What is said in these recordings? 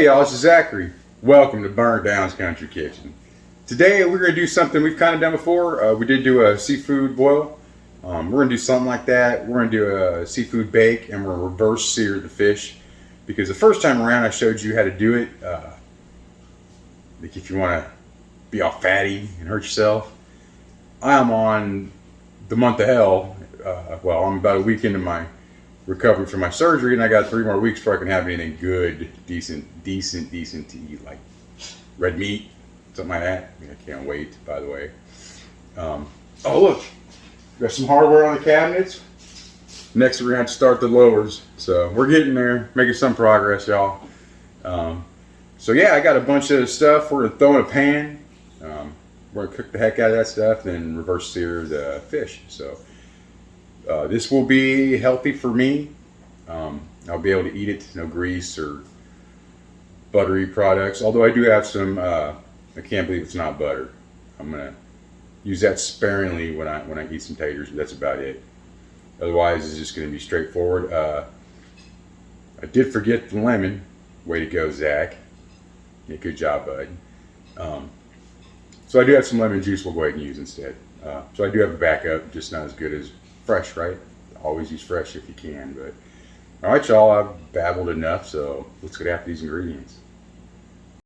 y'all, this is Zachary. Welcome to Burn Down's Country Kitchen. Today we're going to do something we've kind of done before. We did do a seafood boil. We're going to do something like that. We're going to do a seafood bake, and we're going to reverse sear the fish. Because the first time around I showed you how to do it. Like if you want to be all fatty and hurt yourself. I'm on the month of hell. Well, I'm about a week into my recovery from my surgery, and I got 3 more weeks before I can have anything good, decent to eat, like red meat, something like that. I mean, I can't wait, by the way. Oh, look, got some hardware on the cabinets. Next, we're gonna have to start the lowers. So we're getting there, making some progress, y'all. So yeah, I got a bunch of stuff. We're gonna throw in a pan. We're gonna cook the heck out of that stuff, then reverse sear the fish. So this will be healthy for me. I'll be able to eat it, no grease or buttery products. Although I do have some, I can't believe it's not butter. I'm gonna use that sparingly when I eat some taters. But that's about it. Otherwise, it's just gonna be straightforward. I did forget the lemon. Way to go, Zach. Yeah, good job, bud. So I do have some lemon juice we'll go ahead and use instead. So I do have a backup, just not as good as fresh, right? Always use fresh if you can. But all right, y'all, I've babbled enough, so let's get after these ingredients.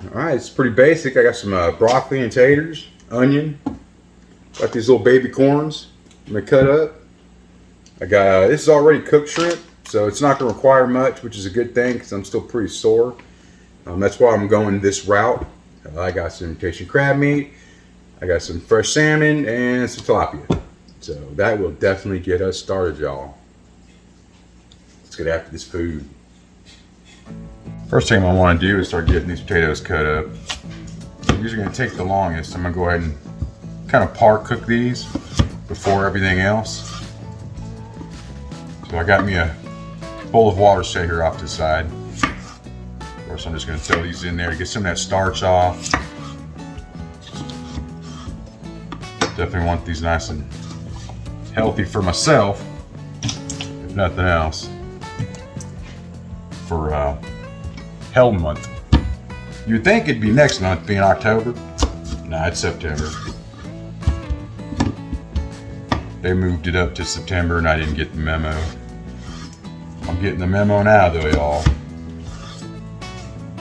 All right, it's pretty basic. I got some broccoli and taters, onion. Got these little baby corns I'm gonna cut up. I got this is already cooked shrimp, so it's not gonna require much, which is a good thing because I'm still pretty sore. That's why I'm going this route. I got some imitation crab meat. I got some fresh salmon and some tilapia. So that will definitely get us started, y'all. Let's get after this food. First thing I want to do is start getting these potatoes cut up. These are going to take the longest. I'm going to go ahead and kind of par cook these before everything else. So I got me a bowl of water set here off to the side. Of course, I'm just going to throw these in there to get some of that starch off. Definitely want these nice and healthy for myself, if nothing else, for Hell Month. You'd think it'd be next month, being October. Nah, it's September. They moved it up to September and I didn't get the memo. I'm getting the memo now though, y'all.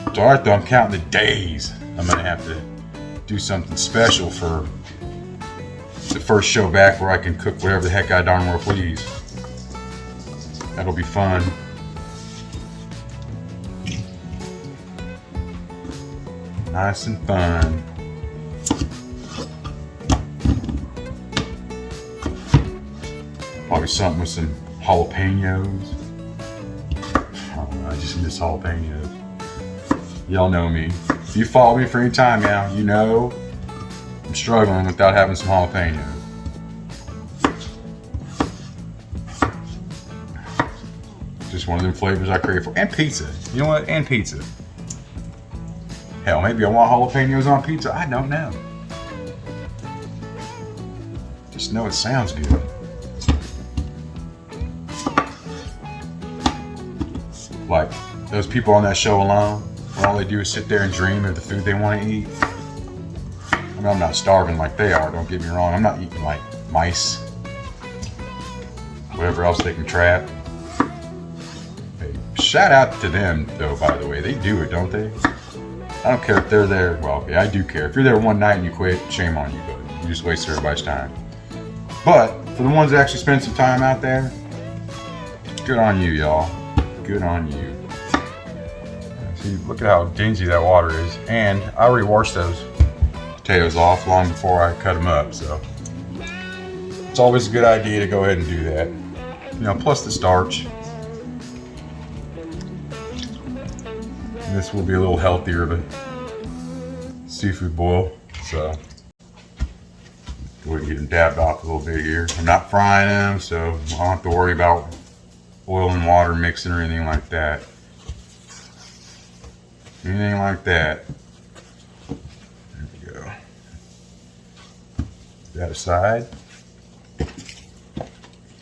It's alright though, I'm counting the days. I'm gonna have to do something special for the first show back where I can cook whatever the heck I darn well please. That'll be fun. Nice and fun. Probably something with some jalapenos. I don't know, I just miss jalapenos. Y'all know me. If you follow me for any time now, you know I'm struggling without having some jalapenos. Just one of them flavors I crave for. And pizza. You know what? And pizza. Hell, maybe I want jalapenos on pizza. I don't know. Just know it sounds good. Like those people on that show Alone, where all they do is sit there and dream of the food they want to eat. I mean, I'm not starving like they are, don't get me wrong. I'm not eating like mice, whatever else they can trap. Hey, shout out to them, though, by the way. They do it, don't they? I don't care if they're there. Well, okay, I do care. If you're there one night and you quit, shame on you, but you just waste everybody's time. But for the ones that actually spend some time out there, good on you, y'all. Good on you. See, look at how dingy that water is. And I already washed those potatoes off long before I cut them up, so it's always a good idea to go ahead and do that. You know, plus the starch. And this will be a little healthier of a seafood boil, so go ahead and get them dabbed off a little bit here. I'm not frying them, so I don't have to worry about oil and water mixing or anything like that. Anything like that. There we go. Put that aside.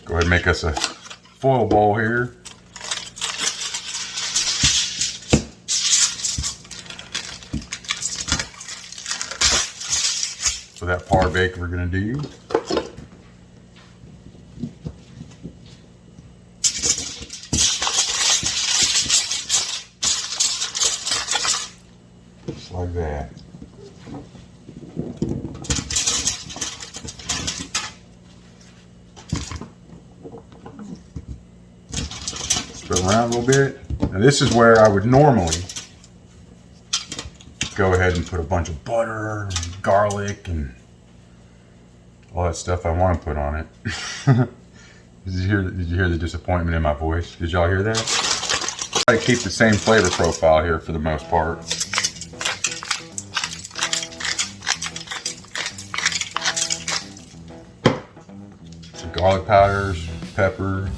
Go ahead and make us a foil bowl here. that par bake we're gonna do. Just like that. Spread around a little bit. Now this is where I would normally go ahead and put a bunch of butter, and garlic, and all that stuff I want to put on it. Did you hear the disappointment in my voice? Did y'all hear that? I try to keep the same flavor profile here for the most part. Some garlic powders, pepper.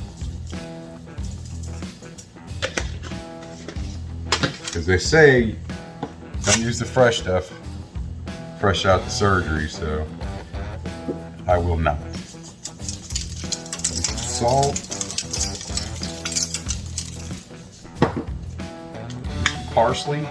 Because they say don't use the fresh stuff, fresh out the surgery, so I will not. Salt, parsley,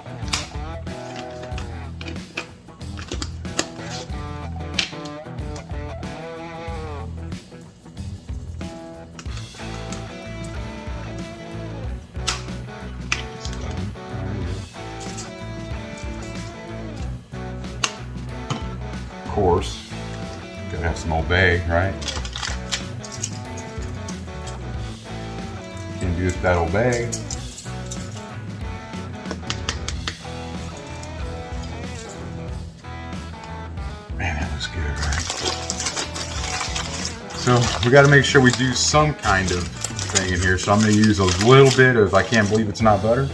of course, gotta have some Old Bay, right? Can't do that Old Bay. Man, that looks good, right? So we got to make sure we do some kind of thing in here. So I'm going to use a little bit of I can't believe it's not butter,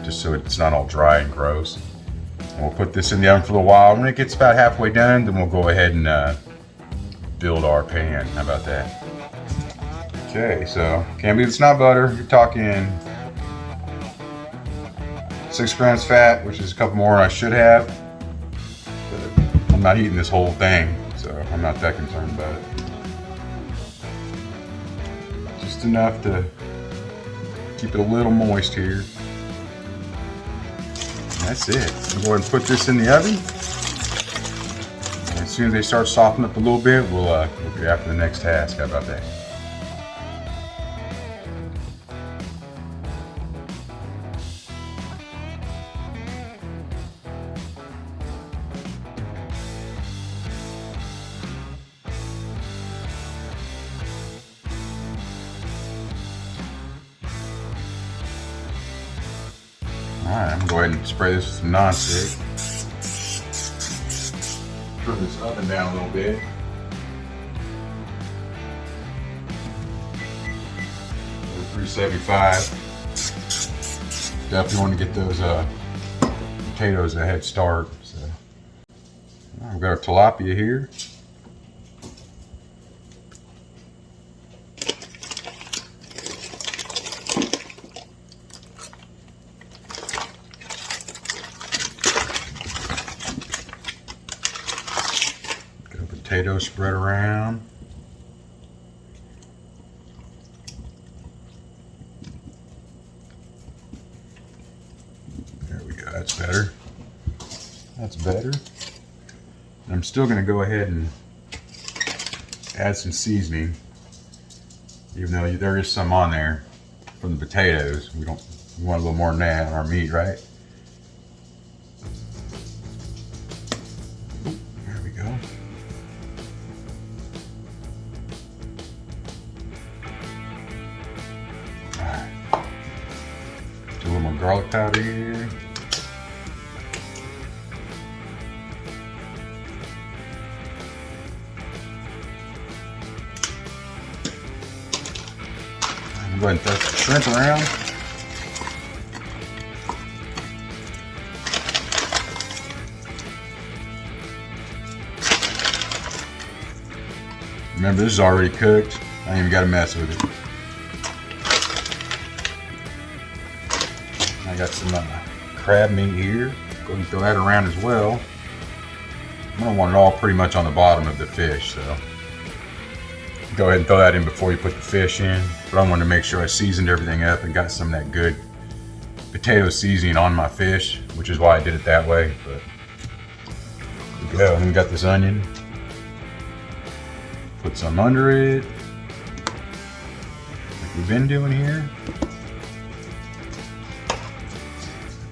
just so it's not all dry and gross. We'll put this in the oven for a little while. When it gets about halfway done, then we'll go ahead and build our pan. How about that? Okay, so can't believe it's not butter. You're talking 6 grams fat, which is a couple more than I should have. But I'm not eating this whole thing, so I'm not that concerned about it. Just enough to keep it a little moist here. That's it. We'll go ahead and put this in the oven. And as soon as they start softening up a little bit, we'll get after the next task. How about that? Alright, I'm going to go ahead and spray this with some nonstick. Turn this oven down a little bit. We're 375. Definitely want to get those potatoes a head start. So, we've got our tilapia here. Potato spread around. There we go, that's better. That's better. And I'm still going to go ahead and add some seasoning, even though there is some on there from the potatoes. We want a little more than that on our meat, right? There we go. Do a little more garlic powder here. I'm going to throw some shrimp around. Remember, this is already cooked. I ain't even got to mess with it. I got some crab meat here. Go ahead and throw that around as well. I'm going to want it all pretty much on the bottom of the fish, so go ahead and throw that in before you put the fish in. But I wanted to make sure I seasoned everything up and got some of that good potato seasoning on my fish, which is why I did it that way. But we go. And then we got this onion. Put some under it, like we've been doing here.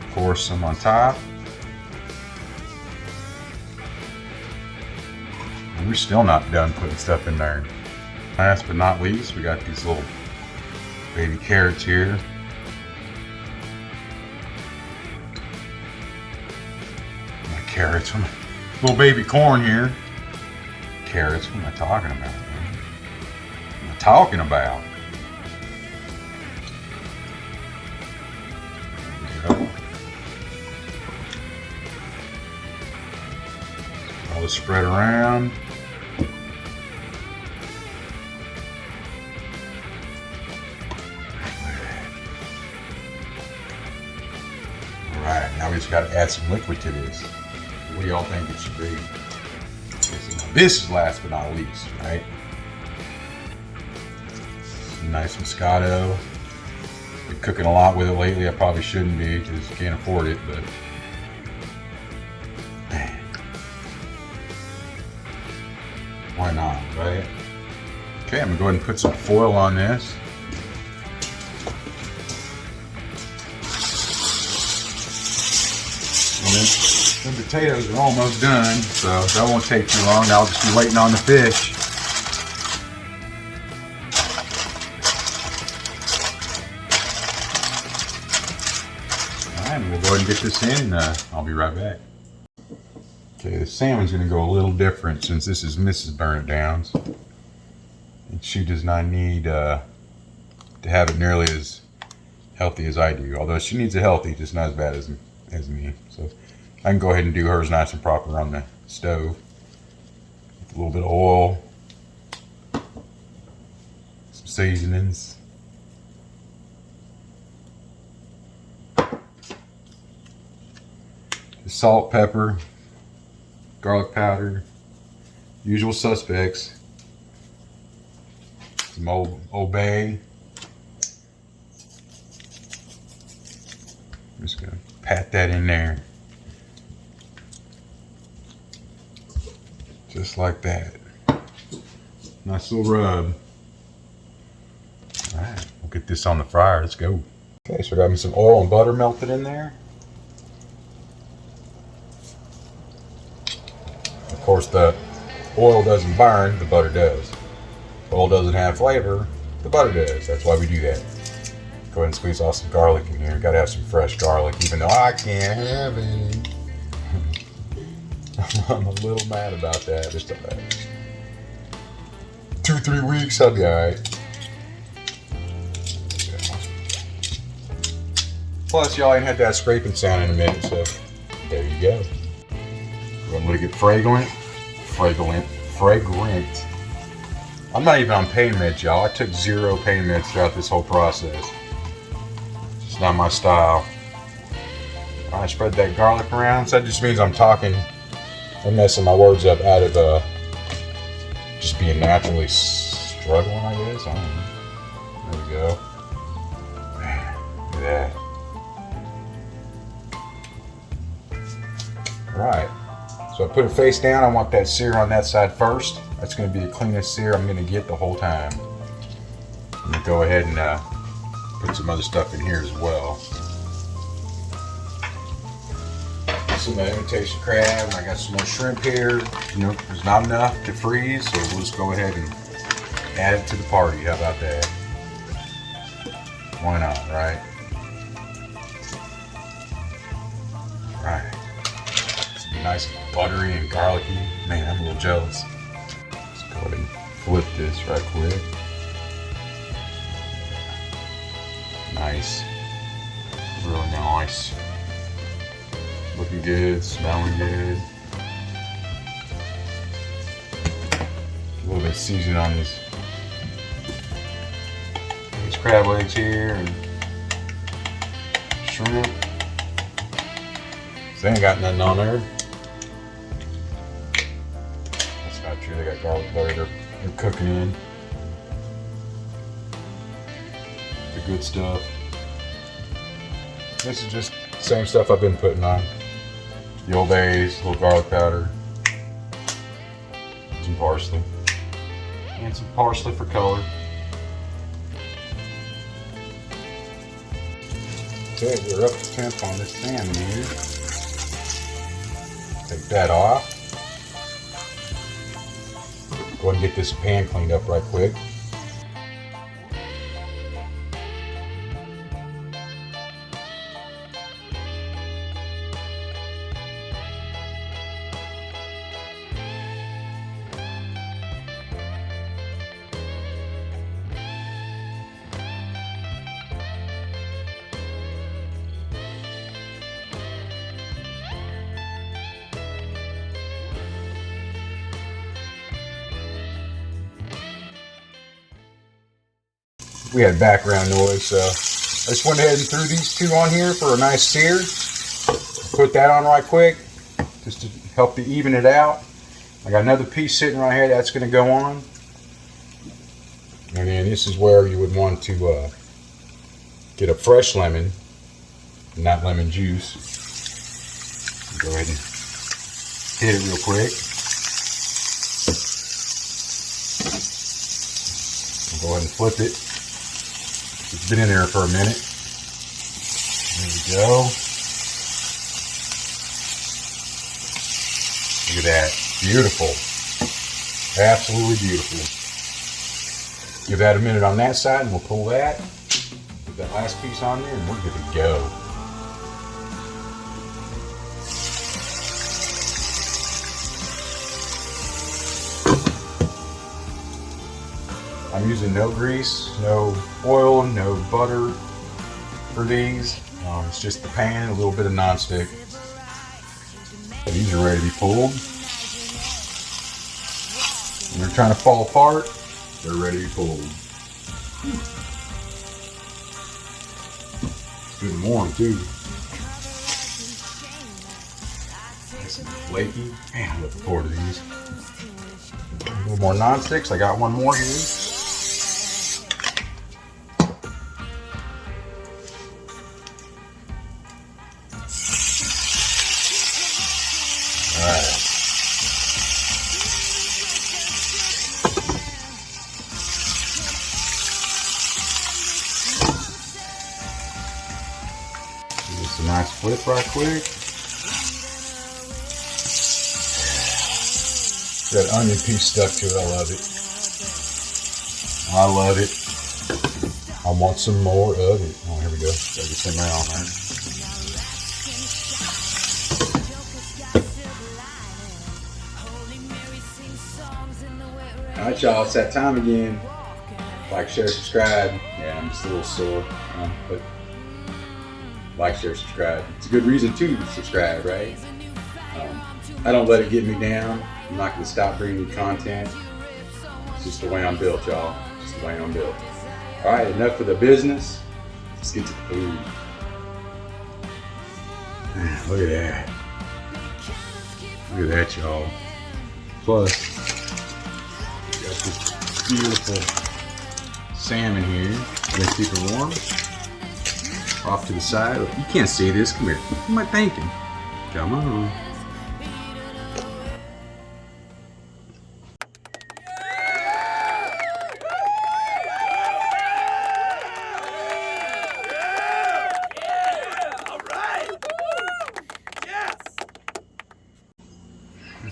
Of course, some on top. And we're still not done putting stuff in there. Last but not least, we got these little baby carrots here. My carrots, little baby corn here. Carrots, what am I talking about, man? What am I talking about? There we go. All this spread around. Alright, now we just got to add some liquid to this. What do y'all think it should be? This is last but not least, right? Some nice Moscato. Been cooking a lot with it lately. I probably shouldn't be because I can't afford it, but man, why not, right? Okay, I'm gonna go ahead and put some foil on this. The potatoes are almost done, so that won't take too long. I'll just be waiting on the fish. Alright, we'll go ahead and get this in. I'll be right back. Okay, the salmon's going to go a little different since this is Mrs. Burn It Down's. And she does not need to have it nearly as healthy as I do. Although she needs it healthy, just not as bad as me. So I can go ahead and do hers nice and proper on the stove. With a little bit of oil, some seasonings. Salt, pepper, garlic powder, usual suspects. Some Old Bay. I'm just gonna pat that in there. Just like that. Nice little rub. Alright, we'll get this on the fryer. Let's go. Okay, so I got me some oil and butter melted in there. Of course, the oil doesn't burn, the butter does. Oil doesn't have flavor, the butter does. That's why we do that. Go ahead and squeeze off some garlic in here. Gotta have some fresh garlic, even though I can't have any. I'm a little mad about that. Just about 2-3 weeks, I'll be alright. Plus, y'all ain't had that scraping sound in a minute, so there you go. We're gonna let it get fragrant. I'm not even on pain meds, y'all. I took 0 pain meds throughout this whole process. It's just not my style. I spread that garlic around, so that just means I'm talking. I'm messing my words up out of just being naturally struggling, I guess. I don't know. There we go. Man, look at that. Alright. So I put it face down. I want that sear on that side first. That's going to be the cleanest sear I'm going to get the whole time. I'm going to go ahead and put some other stuff in here as well. Some imitation crab. I got some more shrimp here. You know, there's not enough to freeze, so we'll just go ahead and add it to the party. How about that? Why not, right? Right. It's gonna be nice and buttery and garlicky. Man, I'm a little jealous. Let's go ahead and flip this right quick. Nice. Really nice. Looking good, smelling good. A little bit of seasoning on these crab legs here and shrimp. So they ain't got nothing on there. That's not true. They got garlic butter they're cooking in. The good stuff. This is just the same stuff I've been putting on. The Old Bay's, a little garlic powder, some parsley. And some parsley for color. Okay, we're up to temp on this salmon here. Take that off. Go ahead and get this pan cleaned up right quick. We had background noise, so I just went ahead and threw these two on here for a nice sear. Put that on right quick, just to help to even it out. I got another piece sitting right here that's going to go on. And then this is where you would want to get a fresh lemon, not lemon juice. Go ahead and hit it real quick. Go ahead and flip it. It's been in there for a minute. There we go. Look at that. Beautiful. Absolutely beautiful. Give that a minute on that side and we'll pull that. Put that last piece on there and we're good to go. I'm using no grease, no oil, no butter for these. It's just the pan, a little bit of nonstick. These are ready to be pulled. When they're trying to fall apart, they're ready to be pulled. It's good and warm too. Nice and flaky. Man, I'm looking forward to these. A little more nonsticks. I got one more here. Alright. Just a nice flip right quick. That onion piece stuck to it. I love it. I love it. I want some more of it. Oh, here we go. Gotta get some right on there. Alright, y'all, it's that time again. Like, share, subscribe. Yeah, I'm just a little sore, but like, share, subscribe. It's a good reason to subscribe, right? I don't let it get me down. I'm not going to stop bringing you content. It's just the way I'm built, y'all. Just the way I'm built. Alright, enough of the business. Let's get to the food. Man, look at that. Look at that, y'all. Plus, got this beautiful salmon here. I'm gonna keep it warm. Off to the side. Look, you can't see this. Come here. What am I thinking? Come on.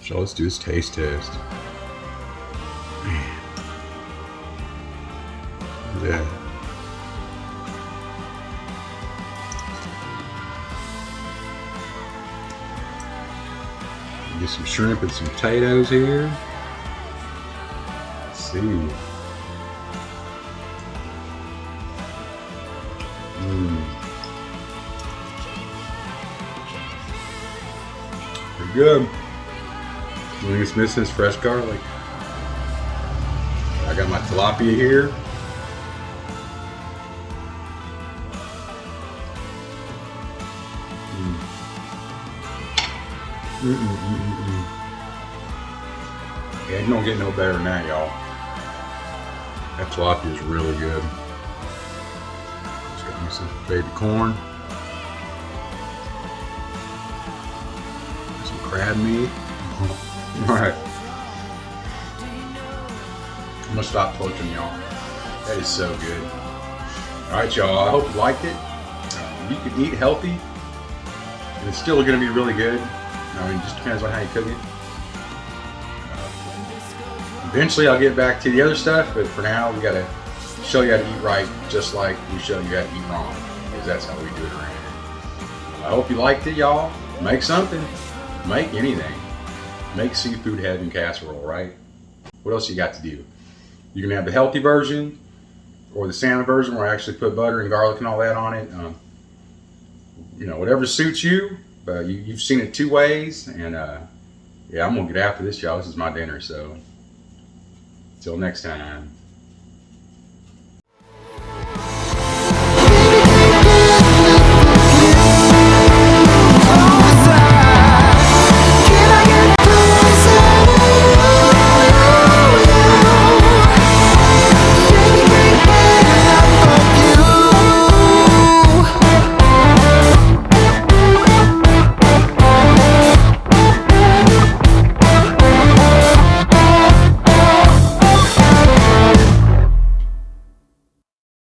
So let's do this taste test. Man. Look at that. Get some shrimp and some potatoes here. Let's see. Pretty good. The only thing it's missing is fresh garlic. I got my tilapia here. Yeah, you don't get no better than that, y'all. That tilapia is really good. Just got me some baby corn. Some crab meat. Alright. I'm gonna stop torturing y'all. That is so good. All right, y'all. I hope you liked it. You can eat healthy, and it's still gonna be really good. I mean, it just depends on how you cook it. Eventually, I'll get back to the other stuff, but for now, we gotta show you how to eat right, just like we show you how to eat wrong, because that's how we do it around here. I hope you liked it, y'all. Make something. Make anything. Make seafood heaven casserole, right? What else you got to do? You can have the healthy version or the salmon version where I actually put butter and garlic and all that on it. You know, whatever suits you. But you've seen it two ways, and yeah, I'm gonna get after this, y'all. This is my dinner, so until next time.